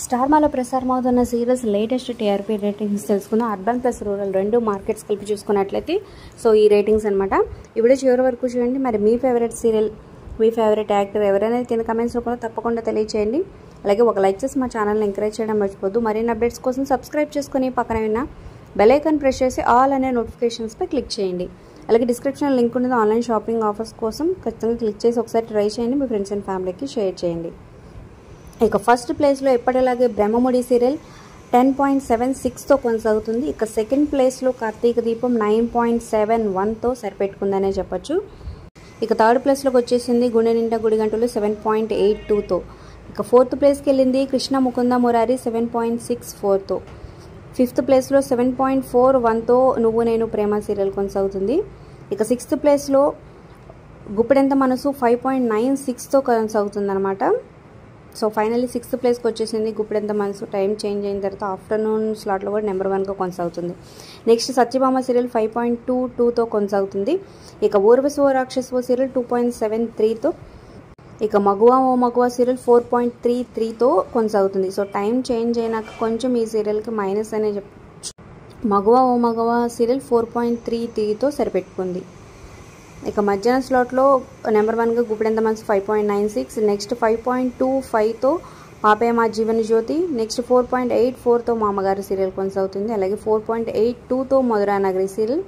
Star మాలో ప్రసారమవుతున్న serials latest TRP ratings తెలుసుకుందాం. Urban plus rural రెండు మార్కెట్స్ కలిపి చూసుకున్నట్లయితే సో ఈ రేటింగ్స్ అనమాట. ఇప్పుడు చివరి వరకు చూడండి. మరి మీ ఫేవరెట్ సీరియల్, మీ ఫేవరెట్ యాక్టర్ ఎవరైనా కింద కమెంట్స్ రూపంలో తప్పకుండా తెలియచేయండి. అలాగే ఒక లైక్ చేసి మా ఛానల్ని ఎంకరేజ్ చేయడం మర్చిపోద్దు. మరిన్ని అప్డేట్స్ కోసం సబ్స్క్రైబ్ చేసుకుని పక్కన ఉన్న బెల్ ఐకాన్ ప్రెస్ చేసి ఆల్ అనే నోటిఫికేషన్స్పై క్లిక్ చేయండి. అలాగే డిస్క్రిప్షన్ లింక్ ఉన్నది ఆన్లైన్ షాపింగ్ ఆఫర్స్ కోసం ఖచ్చితంగా క్లిక్ చేసి ఒకసారి ట్రై చేయండి. మీ ఫ్రెండ్స్ అండ్ ఫ్యామిలీకి షేర్ చేయండి. ఇక ఫస్ట్ ప్లేస్లో ఎప్పటిలాగే బ్రహ్మముడి సీరియల్ 10.76తో కొనసాగుతుంది. ఇక సెకండ్ ప్లేస్లో కార్తీక దీపం 9.71తో సరిపెట్టుకుందనే చెప్పొచ్చు. ఇక థర్డ్ ప్లేస్లోకి వచ్చేసింది గుండె నిండా గుడి గంటలు 7.82తో. ఇక ఫోర్త్ ప్లేస్కి వెళ్ళింది కృష్ణ ముకుంద మురారి 7.64తో. ఫిఫ్త్ ప్లేస్లో 7.41తో నువ్వు నేను ప్రేమ సీరియల్ కొనసాగుతుంది. ఇక సిక్స్త్ ప్లేస్లో గుప్పెడంత మనసు 5.96తో కొనసాగుతుంది అనమాట. సో ఫైనల్లీ సిక్స్త్ ప్లేస్కి వచ్చేసింది గుప్పెడంత మనసు. టైం చేంజ్ అయిన తర్వాత ఆఫ్టర్నూన్ స్లాట్లో కూడా నెంబర్ 1గా కొనసాగుతుంది. నెక్స్ట్ సత్యభామ సీరియల్ 5.22తో కొనసాగుతుంది. ఇక ఊర్వశి ఓ రాక్షసో సీరియల్ 2.73తో. ఇక మగువా ఓ మగువా సీరియల్ 4.33తో కొనసాగుతుంది. సో టైం చేంజ్ అయినాక కొంచెం ఈ సీరియల్కి మైనస్ అనే చెప్పచ్చు. మగువా ఓ మగువా సీరియల్ 4.33తో సరిపెట్టుకుంది. ఇక మధ్యాహ్నం స్లాట్లో నెంబర్ 1గా గుప్పెడంత మనసు 5.96. నెక్స్ట్ 5.25తో పాపే మా జీవన జ్యోతి. నెక్స్ట్ 4.84తో మామగారు సీరియల్ కొనసాగుతుంది. అలాగే 4.82తో మధురా నగరి సీరియల్,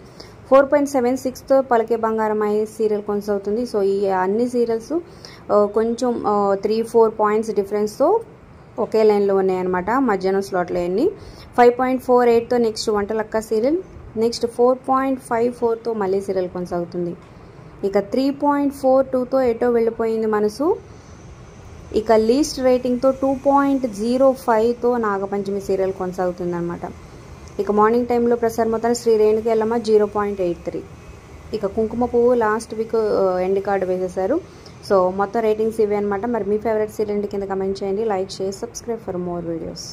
4.76తో పలికే బంగారమాయి సీరియల్ కొనసాగుతుంది. సో ఈ అన్ని సీరియల్స్ కొంచెం 3-4 పాయింట్స్ డిఫరెన్స్తో ఒకే లైన్లో ఉన్నాయన్నమాట మధ్యాహ్నం స్లాట్లో అన్ని. 5.48తో నెక్స్ట్ వంటలక్క సీరియల్. నెక్స్ట్ 4.54తో మళ్ళీ సీరియల్ కొనసాగుతుంది. ఇక 3.42తో ఎటో వెళ్ళిపోయింది మనసు. ఇక లీస్ట్ రేటింగ్తో 2.05తో నాగపంచమి సీరియల్ కొనసాగుతుంది అనమాట. ఇక మార్నింగ్ టైంలో ప్రసారమవుతున్న శ్రీ రేణుకి ఎల్లమ్మ 0.83. ఇక Kumkuma Puvvu last weekend card వేసేశారు. సో మొత్తం రేటింగ్స్ ఇవే అనమాట. మరి మీ ఫేవరెట్ సీరియల్ కింద కమెంట్ చేయండి. Like, share, subscribe for more videos.